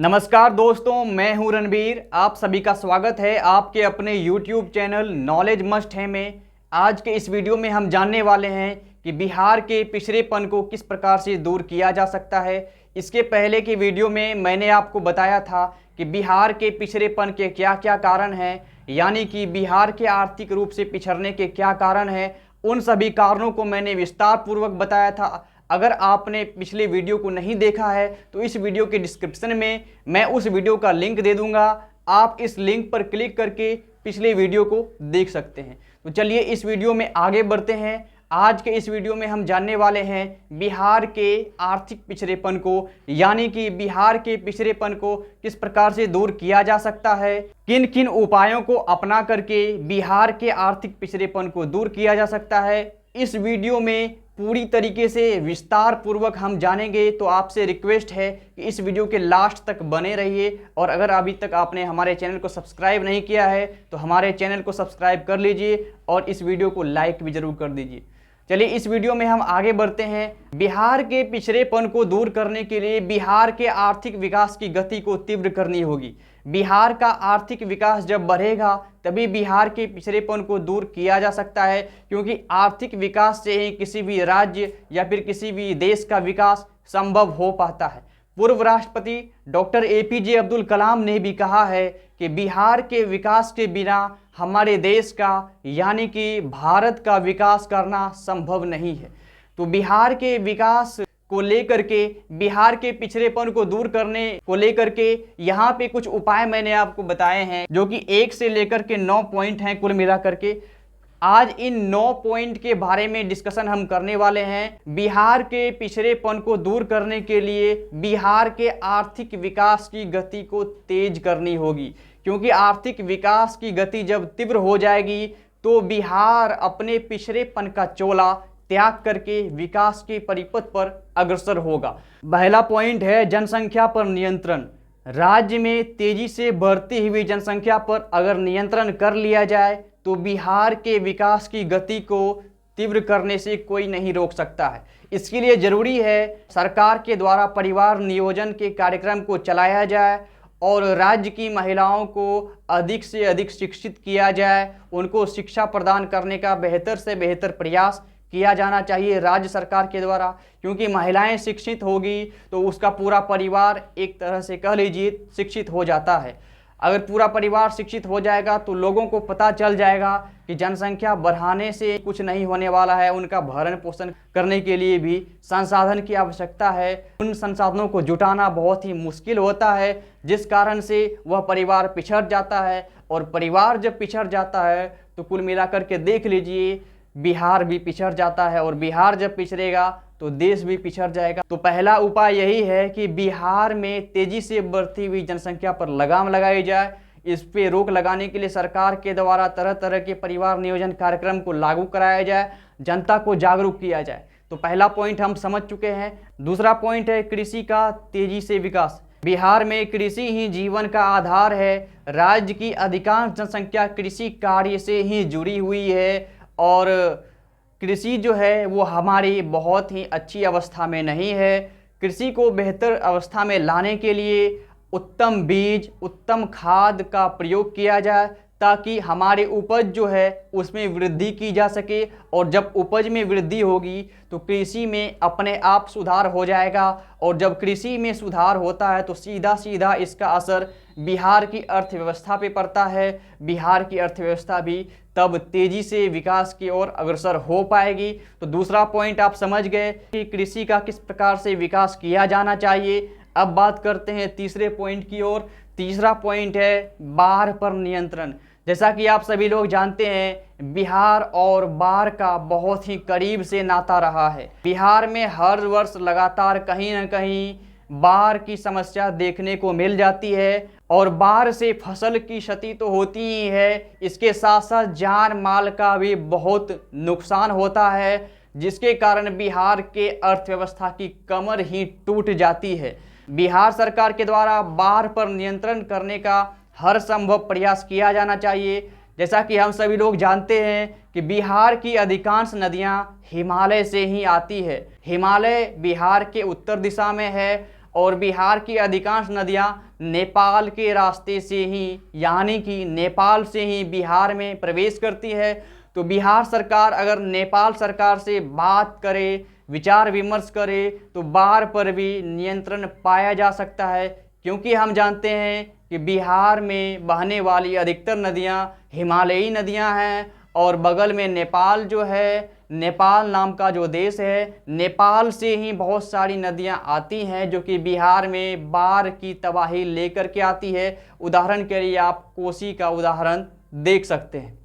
नमस्कार दोस्तों, मैं हूं रणबीर। आप सभी का स्वागत है आपके अपने YouTube चैनल नॉलेज मस्ट है में। आज के इस वीडियो में हम जानने वाले हैं कि बिहार के पिछड़ेपन को किस प्रकार से दूर किया जा सकता है। इसके पहले की वीडियो में मैंने आपको बताया था कि बिहार के पिछड़ेपन के क्या क्या कारण हैं, यानी कि बिहार के आर्थिक रूप से पिछड़ने के क्या कारण हैं। उन सभी कारणों को मैंने विस्तार पूर्वक बताया था। अगर आपने पिछले वीडियो को नहीं देखा है तो इस वीडियो के डिस्क्रिप्शन में मैं उस वीडियो का लिंक दे दूंगा। आप इस लिंक पर क्लिक करके पिछले वीडियो को देख सकते हैं। तो चलिए इस वीडियो में आगे बढ़ते हैं। आज के इस वीडियो में हम जानने वाले हैं बिहार के आर्थिक पिछड़ेपन को, यानी कि बिहार के पिछड़ेपन को किस प्रकार से दूर किया जा सकता है, किन किन उपायों को अपना करके बिहार के आर्थिक पिछड़ेपन को दूर किया जा सकता है। इस वीडियो में पूरी तरीके से विस्तार पूर्वक हम जानेंगे। तो आपसे रिक्वेस्ट है कि इस वीडियो के लास्ट तक बने रहिए, और अगर अभी तक आपने हमारे चैनल को सब्सक्राइब नहीं किया है तो हमारे चैनल को सब्सक्राइब कर लीजिए और इस वीडियो को लाइक भी जरूर कर दीजिए। चलिए इस वीडियो में हम आगे बढ़ते हैं। बिहार के पिछड़ेपन को दूर करने के लिए बिहार के आर्थिक विकास की गति को तीव्र करनी होगी। बिहार का आर्थिक विकास जब बढ़ेगा तभी बिहार के पिछड़ेपन को दूर किया जा सकता है, क्योंकि आर्थिक विकास से ही किसी भी राज्य या फिर किसी भी देश का विकास संभव हो पाता है। पूर्व राष्ट्रपति डॉक्टर APJ अब्दुल कलाम ने भी कहा है कि बिहार के विकास के बिना हमारे देश का, यानी कि भारत का विकास करना संभव नहीं है। तो बिहार के विकास को लेकर के, बिहार के पिछड़ेपन को दूर करने को लेकर के यहाँ पे कुछ उपाय मैंने आपको बताए हैं, जो कि 1 से लेकर के 9 पॉइंट हैं कुल मिला करके। आज इन 9 पॉइंट के बारे में डिस्कशन हम करने वाले हैं। बिहार के पिछड़ेपन को दूर करने के लिए बिहार के आर्थिक विकास की गति को तेज करनी होगी, क्योंकि आर्थिक विकास की गति जब तीव्र हो जाएगी तो बिहार अपने पिछड़ेपन का चोला त्याग करके विकास के परिपथ पर अग्रसर होगा। पहला पॉइंट है जनसंख्या पर नियंत्रण। राज्य में तेजी से बढ़ती हुई जनसंख्या पर अगर नियंत्रण कर लिया जाए तो बिहार के विकास की गति को तीव्र करने से कोई नहीं रोक सकता है। इसके लिए जरूरी है सरकार के द्वारा परिवार नियोजन के कार्यक्रम को चलाया जाए और राज्य की महिलाओं को अधिक से अधिक शिक्षित किया जाए। उनको शिक्षा प्रदान करने का बेहतर से बेहतर प्रयास किया जाना चाहिए राज्य सरकार के द्वारा, क्योंकि महिलाएं शिक्षित होगी तो उसका पूरा परिवार एक तरह से कह लीजिए शिक्षित हो जाता है। अगर पूरा परिवार शिक्षित हो जाएगा तो लोगों को पता चल जाएगा कि जनसंख्या बढ़ाने से कुछ नहीं होने वाला है। उनका भरण पोषण करने के लिए भी संसाधन की आवश्यकता है। उन संसाधनों को जुटाना बहुत ही मुश्किल होता है, जिस कारण से वह परिवार पिछड़ जाता है। और परिवार जब पिछड़ जाता है तो कुल मिलाकर के देख लीजिए बिहार भी पिछड़ जाता है, और बिहार जब पिछड़ेगा तो देश भी पिछड़ जाएगा। तो पहला उपाय यही है कि बिहार में तेजी से बढ़ती हुई जनसंख्या पर लगाम लगाई जाए। इस पे रोक लगाने के लिए सरकार के द्वारा तरह तरह के परिवार नियोजन कार्यक्रम को लागू कराया जाए, जनता को जागरूक किया जाए। तो पहला पॉइंट हम समझ चुके हैं। दूसरा पॉइंट है कृषि का तेजी से विकास। बिहार में कृषि ही जीवन का आधार है। राज्य की अधिकांश जनसंख्या कृषि कार्य से ही जुड़ी हुई है, और कृषि जो है वो हमारी बहुत ही अच्छी अवस्था में नहीं है। कृषि को बेहतर अवस्था में लाने के लिए उत्तम बीज, उत्तम खाद का प्रयोग किया जाए, ताकि हमारे उपज जो है उसमें वृद्धि की जा सके। और जब उपज में वृद्धि होगी तो कृषि में अपने आप सुधार हो जाएगा, और जब कृषि में सुधार होता है तो सीधा सीधा इसका असर बिहार की अर्थव्यवस्था पे पड़ता है। बिहार की अर्थव्यवस्था भी तब तेजी से विकास की ओर अग्रसर हो पाएगी। तो दूसरा पॉइंट आप समझ गए कि कृषि का किस प्रकार से विकास किया जाना चाहिए। अब बात करते हैं तीसरे पॉइंट की ओर। तीसरा पॉइंट है बाढ़ पर नियंत्रण। जैसा कि आप सभी लोग जानते हैं बिहार और बाढ़ का बहुत ही करीब से नाता रहा है। बिहार में हर वर्ष लगातार कहीं न कहीं बाढ़ की समस्या देखने को मिल जाती है, और बाढ़ से फसल की क्षति तो होती ही है, इसके साथ साथ जान माल का भी बहुत नुकसान होता है, जिसके कारण बिहार के अर्थव्यवस्था की कमर ही टूट जाती है। बिहार सरकार के द्वारा बाढ़ पर नियंत्रण करने का हर संभव प्रयास किया जाना चाहिए। जैसा कि हम सभी लोग जानते हैं कि बिहार की अधिकांश नदियां हिमालय से ही आती है। हिमालय बिहार के उत्तर दिशा में है, और बिहार की अधिकांश नदियां नेपाल के रास्ते से ही, यानी कि नेपाल से ही बिहार में प्रवेश करती है। तो बिहार सरकार अगर नेपाल सरकार से बात करे, विचार विमर्श करे, तो बाढ़ पर भी नियंत्रण पाया जा सकता है, क्योंकि हम जानते हैं कि बिहार में बहने वाली अधिकतर नदियां हिमालयी नदियां हैं और बगल में नेपाल जो है, नेपाल नाम का जो देश है, नेपाल से ही बहुत सारी नदियां आती हैं जो कि बिहार में बाढ़ की तबाही लेकर के आती है। उदाहरण के लिए आप कोसी का उदाहरण देख सकते हैं।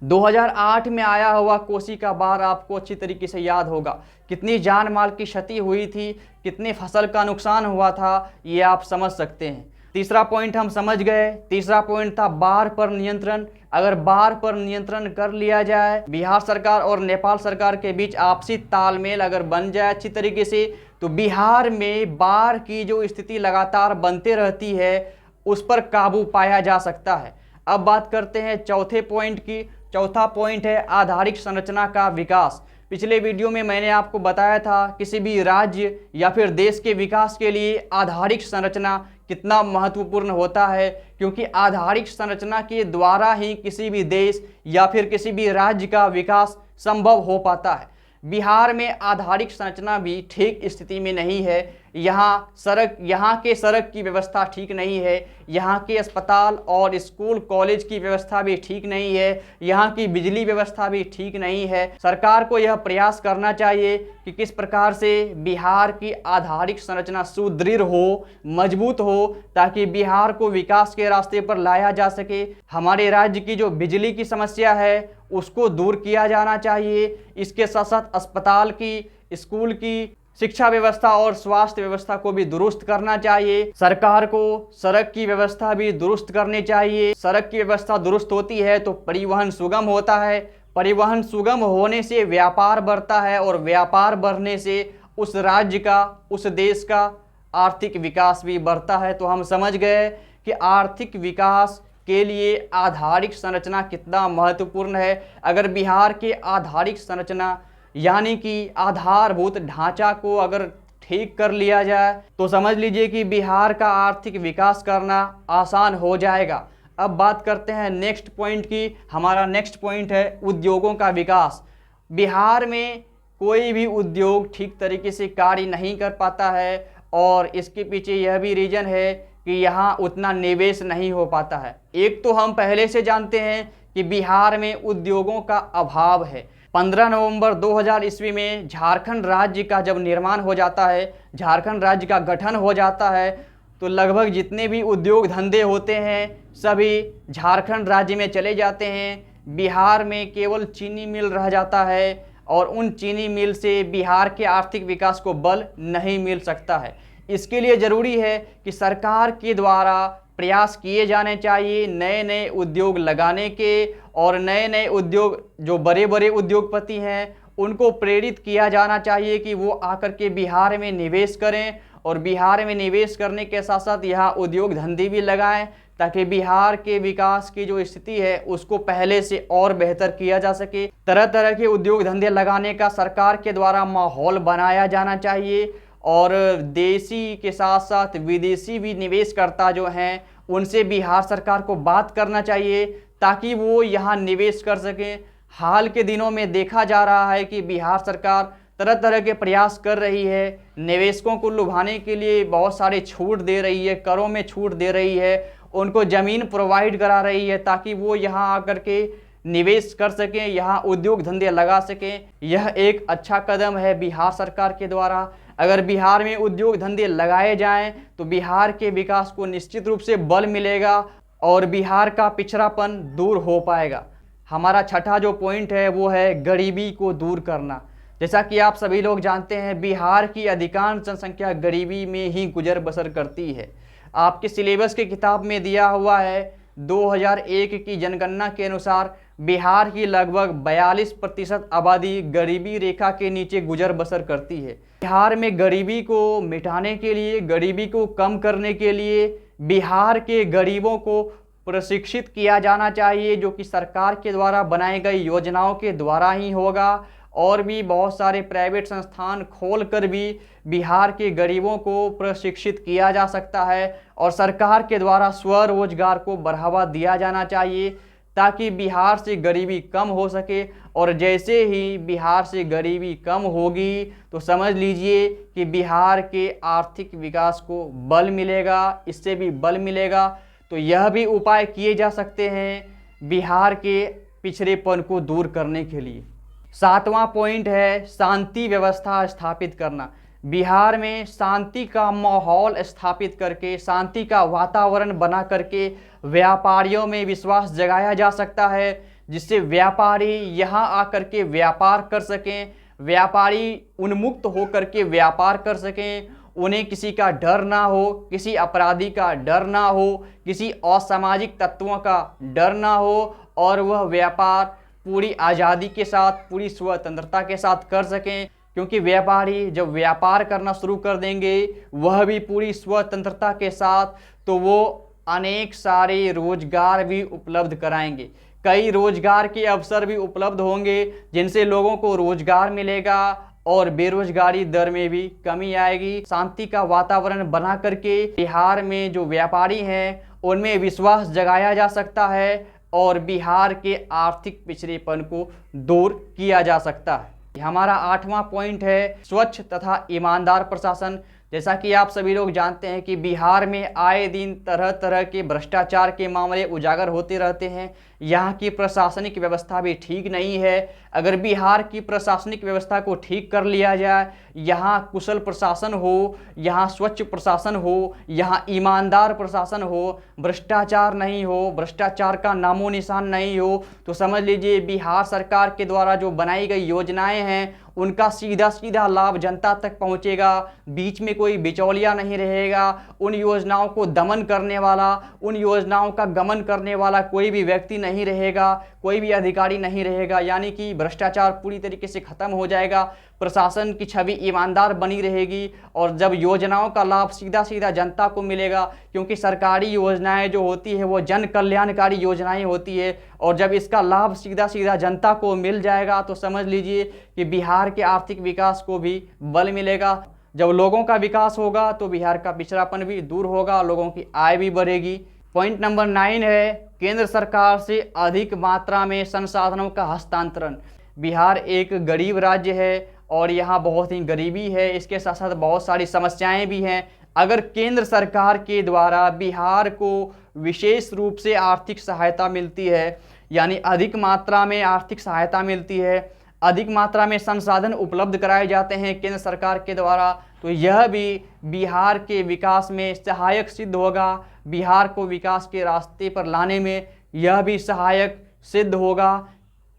2008 में आया हुआ कोसी का बाढ़ आपको अच्छी तरीके से याद होगा, कितनी जान माल की क्षति हुई थी, कितने फसल का नुकसान हुआ था, ये आप समझ सकते हैं। तीसरा पॉइंट हम समझ गए। तीसरा पॉइंट था बाढ़ पर नियंत्रण। अगर बाढ़ पर नियंत्रण कर लिया जाए, बिहार सरकार और नेपाल सरकार के बीच आपसी तालमेल अगर बन जाए अच्छी तरीके से, तो बिहार में बाढ़ की जो स्थिति लगातार बनते रहती है उस पर काबू पाया जा सकता है। अब बात करते हैं चौथे पॉइंट की। चौथा पॉइंट है आधारिक संरचना का विकास। पिछले वीडियो में मैंने आपको बताया था किसी भी राज्य या फिर देश के विकास के लिए आधारिक संरचना कितना महत्वपूर्ण होता है, क्योंकि आधारिक संरचना के द्वारा ही किसी भी देश या फिर किसी भी राज्य का विकास संभव हो पाता है। बिहार में आधारिक संरचना भी ठीक स्थिति में नहीं है। यहाँ के सड़क की व्यवस्था ठीक नहीं है, यहाँ के अस्पताल और स्कूल कॉलेज की व्यवस्था भी ठीक नहीं है, यहाँ की बिजली व्यवस्था भी ठीक नहीं है। सरकार को यह प्रयास करना चाहिए कि किस प्रकार से बिहार की आधारिक संरचना सुदृढ़ हो, मजबूत हो, ताकि बिहार को विकास के रास्ते पर लाया जा सके। हमारे राज्य की जो बिजली की समस्या है उसको दूर किया जाना चाहिए। इसके साथ साथ अस्पताल की, स्कूल की, शिक्षा व्यवस्था और स्वास्थ्य व्यवस्था को भी दुरुस्त करना चाहिए। सरकार को सड़क की व्यवस्था भी दुरुस्त करनी चाहिए। सड़क की व्यवस्था दुरुस्त होती है तो परिवहन सुगम होता है, परिवहन सुगम होने से व्यापार बढ़ता है और व्यापार बढ़ने से उस राज्य का, उस देश का आर्थिक विकास भी बढ़ता है। तो हम समझ गए कि आर्थिक विकास के लिए आधारिक संरचना कितना महत्वपूर्ण है। अगर बिहार के आधारिक संरचना यानी कि आधारभूत ढांचा को अगर ठीक कर लिया जाए तो समझ लीजिए कि बिहार का आर्थिक विकास करना आसान हो जाएगा। अब बात करते हैं नेक्स्ट पॉइंट की। हमारा नेक्स्ट पॉइंट है उद्योगों का विकास। बिहार में कोई भी उद्योग ठीक तरीके से कार्य नहीं कर पाता है और इसके पीछे यह भी रीजन है कि यहाँ उतना निवेश नहीं हो पाता है। एक तो हम पहले से जानते हैं कि बिहार में उद्योगों का अभाव है। 15 नवंबर 2000 ईस्वी में झारखंड राज्य का जब निर्माण हो जाता है, झारखंड राज्य का गठन हो जाता है, तो लगभग जितने भी उद्योग धंधे होते हैं सभी झारखंड राज्य में चले जाते हैं। बिहार में केवल चीनी मिल रह जाता है और उन चीनी मिल से बिहार के आर्थिक विकास को बल नहीं मिल सकता है। इसके लिए ज़रूरी है कि सरकार के द्वारा प्रयास किए जाने चाहिए नए नए उद्योग लगाने के, और नए नए उद्योग जो बड़े बड़े उद्योगपति हैं उनको प्रेरित किया जाना चाहिए कि वो आकर के बिहार में निवेश करें और बिहार में निवेश करने के साथ साथ यहाँ उद्योग धंधे भी लगाएं, ताकि बिहार के विकास की जो स्थिति है उसको पहले से और बेहतर किया जा सके। तरह तरह के उद्योग धंधे लगाने का सरकार के द्वारा माहौल बनाया जाना चाहिए और देशी के साथ साथ विदेशी भी निवेशकर्ता जो हैं उनसे बिहार सरकार को बात करना चाहिए ताकि वो यहाँ निवेश कर सकें। हाल के दिनों में देखा जा रहा है कि बिहार सरकार तरह तरह के प्रयास कर रही है, निवेशकों को लुभाने के लिए बहुत सारे छूट दे रही है, करों में छूट दे रही है, उनको ज़मीन प्रोवाइड करा रही है ताकि वो यहाँ आकर के निवेश कर सकें, यहाँ उद्योग धंधे लगा सकें। यह एक अच्छा कदम है बिहार सरकार के द्वारा। अगर बिहार में उद्योग धंधे लगाए जाएं तो बिहार के विकास को निश्चित रूप से बल मिलेगा और बिहार का पिछड़ापन दूर हो पाएगा। हमारा छठा जो पॉइंट है वो है गरीबी को दूर करना। जैसा कि आप सभी लोग जानते हैं बिहार की अधिकांश जनसंख्या गरीबी में ही गुजर बसर करती है। आपके सिलेबस के किताब में दिया हुआ है 2001 की जनगणना के अनुसार बिहार की लगभग 42% आबादी गरीबी रेखा के नीचे गुजर बसर करती है। बिहार में गरीबी को मिटाने के लिए, गरीबी को कम करने के लिए बिहार के गरीबों को प्रशिक्षित किया जाना चाहिए, जो कि सरकार के द्वारा बनाई गई योजनाओं के द्वारा ही होगा। और भी बहुत सारे प्राइवेट संस्थान खोलकर भी बिहार के गरीबों को प्रशिक्षित किया जा सकता है और सरकार के द्वारा स्वरोजगार को बढ़ावा दिया जाना चाहिए ताकि बिहार से गरीबी कम हो सके। और जैसे ही बिहार से गरीबी कम होगी तो समझ लीजिए कि बिहार के आर्थिक विकास को बल मिलेगा, इससे भी बल मिलेगा। तो यह भी उपाय किए जा सकते हैं बिहार के पिछड़ेपन को दूर करने के लिए। 7वां पॉइंट है शांति व्यवस्था स्थापित करना। बिहार में शांति का माहौल स्थापित करके, शांति का वातावरण बना करके व्यापारियों में विश्वास जगाया जा सकता है, जिससे व्यापारी यहाँ आकर के व्यापार कर सकें, व्यापारी उन्मुक्त होकर के व्यापार कर सकें, उन्हें किसी का डर ना हो, किसी अपराधी का डर ना हो, किसी असामाजिक तत्वों का डर ना हो और वह व्यापार पूरी आज़ादी के साथ, पूरी स्वतंत्रता के साथ कर सकें। क्योंकि व्यापारी जब व्यापार करना शुरू कर देंगे वह भी पूरी स्वतंत्रता के साथ, तो वो अनेक सारे रोजगार भी उपलब्ध कराएंगे, कई रोजगार के अवसर भी उपलब्ध होंगे जिनसे लोगों को रोजगार मिलेगा और बेरोजगारी दर में भी कमी आएगी। शांति का वातावरण बना करके बिहार में जो व्यापारी हैं उनमें विश्वास जगाया जा सकता है और बिहार के आर्थिक पिछड़ेपन को दूर किया जा सकता है। हमारा 8वां पॉइंट है स्वच्छ तथा ईमानदार प्रशासन। जैसा कि आप सभी लोग जानते हैं कि बिहार में आए दिन तरह तरह के भ्रष्टाचार के मामले उजागर होते रहते हैं। यहाँ की प्रशासनिक व्यवस्था भी ठीक नहीं है। अगर बिहार की प्रशासनिक व्यवस्था को ठीक कर लिया जाए, यहाँ कुशल प्रशासन हो, यहाँ स्वच्छ प्रशासन हो, यहाँ ईमानदार प्रशासन हो, भ्रष्टाचार नहीं हो, भ्रष्टाचार का नामो निशान नहीं हो, तो समझ लीजिए बिहार सरकार के द्वारा जो बनाई गई योजनाएं हैं उनका सीधा सीधा लाभ जनता तक पहुंचेगा, बीच में कोई बिचौलिया नहीं रहेगा। उन योजनाओं को दमन करने वाला, उन योजनाओं का गमन करने वाला कोई भी व्यक्ति नहीं रहेगा, कोई भी अधिकारी नहीं रहेगा, यानी कि भ्रष्टाचार पूरी तरीके से खत्म हो जाएगा। प्रशासन की छवि ईमानदार बनी रहेगी और जब योजनाओं का लाभ सीधा सीधा जनता को मिलेगा, क्योंकि सरकारी योजनाएं जो होती है वो जन कल्याणकारी योजनाएं होती है, और जब इसका लाभ सीधा सीधा जनता को मिल जाएगा तो समझ लीजिए कि बिहार के आर्थिक विकास को भी बल मिलेगा। जब लोगों का विकास होगा तो बिहार का पिछड़ापन भी दूर होगा, लोगों की आय भी बढ़ेगी। पॉइंट नंबर 9 है केंद्र सरकार से अधिक मात्रा में संसाधनों का हस्तांतरण। बिहार एक गरीब राज्य है और यहाँ बहुत ही गरीबी है, इसके साथ साथ बहुत सारी समस्याएं भी हैं। अगर केंद्र सरकार के द्वारा बिहार को विशेष रूप से आर्थिक सहायता मिलती है, यानी अधिक मात्रा में आर्थिक सहायता मिलती है, अधिक मात्रा में संसाधन उपलब्ध कराए जाते हैं केंद्र सरकार के द्वारा, तो यह भी बिहार के विकास में सहायक सिद्ध होगा। बिहार को विकास के रास्ते पर लाने में यह भी सहायक सिद्ध होगा,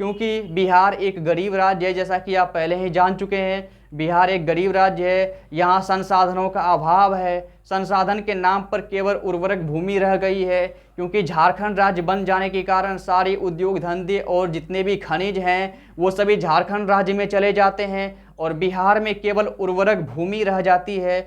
क्योंकि बिहार एक गरीब राज्य है। जैसा कि आप पहले ही जान चुके हैं, बिहार एक गरीब राज्य है, यहाँ संसाधनों का अभाव है। संसाधन के नाम पर केवल उर्वरक भूमि रह गई है, क्योंकि झारखंड राज्य बन जाने के कारण सारे उद्योग धंधे और जितने भी खनिज हैं वो सभी झारखंड राज्य में चले जाते हैं और बिहार में केवल उर्वरक भूमि रह जाती है,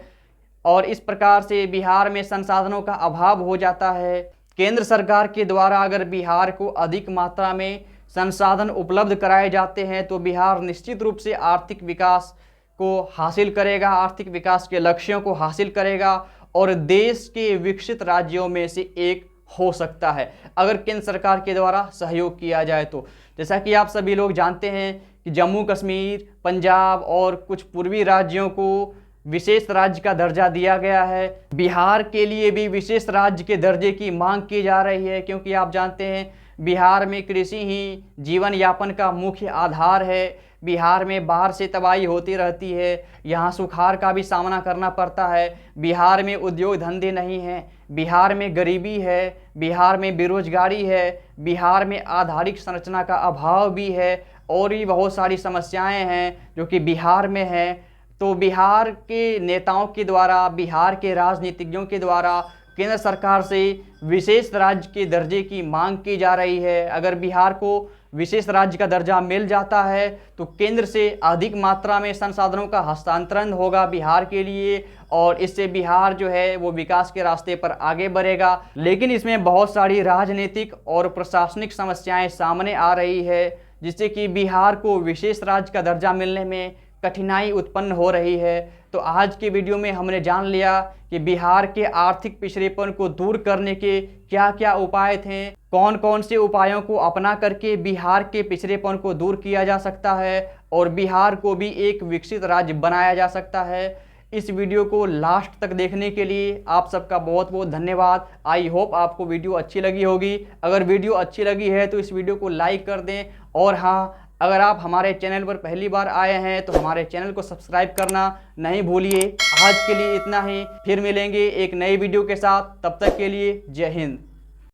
और इस प्रकार से बिहार में संसाधनों का अभाव हो जाता है। केंद्र सरकार के द्वारा अगर बिहार को अधिक मात्रा में संसाधन उपलब्ध कराए जाते हैं तो बिहार निश्चित रूप से आर्थिक विकास को हासिल करेगा, आर्थिक विकास के लक्ष्यों को हासिल करेगा और देश के विकसित राज्यों में से एक हो सकता है अगर केंद्र सरकार के द्वारा सहयोग किया जाए तो। जैसा कि आप सभी लोग जानते हैं कि जम्मू कश्मीर, पंजाब और कुछ पूर्वी राज्यों को विशेष राज्य का दर्जा दिया गया है। बिहार के लिए भी विशेष राज्य के दर्जे की मांग की जा रही है, क्योंकि आप जानते हैं बिहार में कृषि ही जीवन यापन का मुख्य आधार है। बिहार में बाढ़ से तबाही होती रहती है, यहाँ सुखाड़ का भी सामना करना पड़ता है। बिहार में उद्योग धंधे नहीं हैं, बिहार में गरीबी है, बिहार में बेरोजगारी है, बिहार में आधारिक संरचना का अभाव भी है और भी बहुत सारी समस्याएं हैं जो कि बिहार में हैं। तो बिहार के नेताओं के द्वारा, बिहार के राजनीतिज्ञों के द्वारा केंद्र सरकार से विशेष राज्य के दर्जे की मांग की जा रही है। अगर बिहार को विशेष राज्य का दर्जा मिल जाता है तो केंद्र से अधिक मात्रा में संसाधनों का हस्तांतरण होगा बिहार के लिए और इससे बिहार जो है वो विकास के रास्ते पर आगे बढ़ेगा। लेकिन इसमें बहुत सारी राजनीतिक और प्रशासनिक समस्याएं सामने आ रही है, जिससे कि बिहार को विशेष राज्य का दर्जा मिलने में कठिनाई उत्पन्न हो रही है। तो आज के वीडियो में हमने जान लिया कि बिहार के आर्थिक पिछड़ेपन को दूर करने के क्या क्या उपाय थे, कौन कौन से उपायों को अपना करके बिहार के पिछड़ेपन को दूर किया जा सकता है और बिहार को भी एक विकसित राज्य बनाया जा सकता है। इस वीडियो को लास्ट तक देखने के लिए आप सबका बहुत बहुत धन्यवाद। आई होप आपको वीडियो अच्छी लगी होगी। अगर वीडियो अच्छी लगी है तो इस वीडियो को लाइक कर दें, और हाँ, अगर आप हमारे चैनल पर पहली बार आए हैं तो हमारे चैनल को सब्सक्राइब करना नहीं भूलिए। आज के लिए इतना ही, फिर मिलेंगे एक नई वीडियो के साथ। तब तक के लिए जय हिंद।